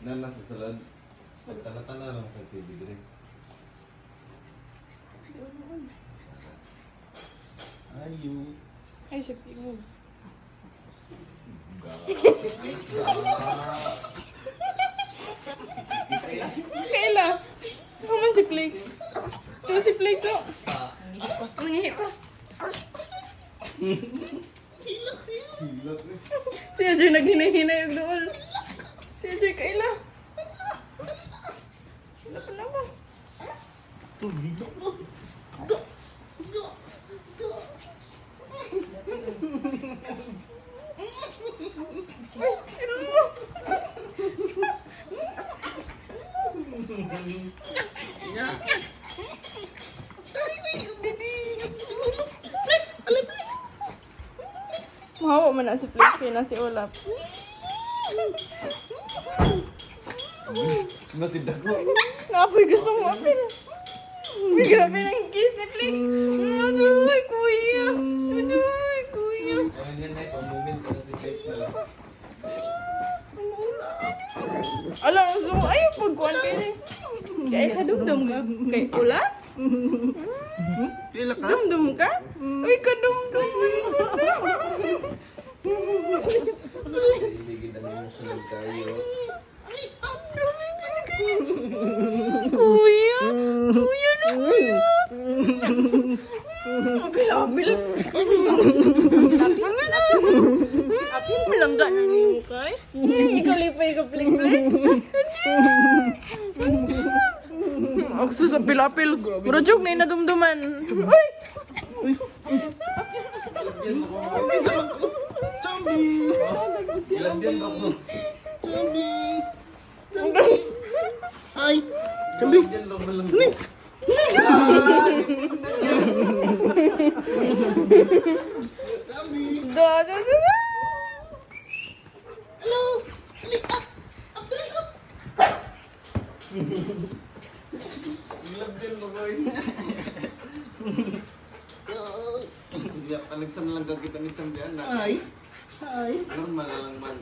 Na nasa salad. Tana-tana lang sa TV din. Ayo. Ay, siya pingog. Kaila. Kaman si Flake. Ito si Flake to. Nangihi pa. Hilak eh. Si Ajoy naghinay-hinay yung doon. Si Ajoy kaila. Ano pa naman? Ay, ano mo? Mahawa man na si Flake kaya na si Olap. Masidag ko. Napoy gusto mo apil. May grabe ng kiss ni Flake. Adoy, kuya. Adoy, kuya. Ano yan na ito? Moment sa si Flex na lang. Alam, gusto mo. Ayaw, pagkuhan kayo eh. Kaya kadumdum ka. Kay Olap? Tila ka? Dumdum ka? Uy, kadumdum man. Hindi na yung sunod tayo. Kuya. Kuya na kuya. Apil. Apil na. Apil mo lang gano'n yung kay. Ikaw lipay ka plik-plik. Ako sa apil-apil. Puro joke na inadumduman. Uy! Zombie! Ilagyan ako. Zombie! Ay! Zombie! Ilagyan lang malang. Da. Hello! Ilagyan mo boy. Alexan lang gagita ni Chambian na. Ay! Ay! Normal lang man.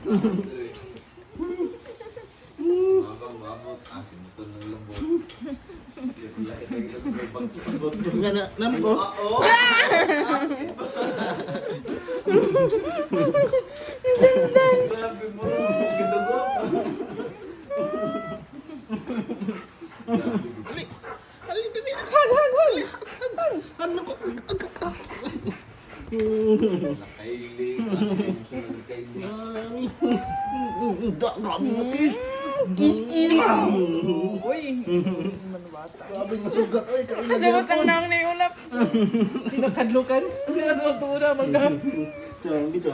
Mabot. Asin ito ng lambot. Nga na, nam ko. Oo. Grabe mo. Gidugo. Ali, dali! Hag. Ano ko? Nakailing. Nakailing. Ay! Grabe mo, Kiss! Kiss! Uy. Grabe, masugat. Ay, kaila Kasabot ang naong na yung ulap. Sinakadlukan. Sinakadlukan na mga. Zombie!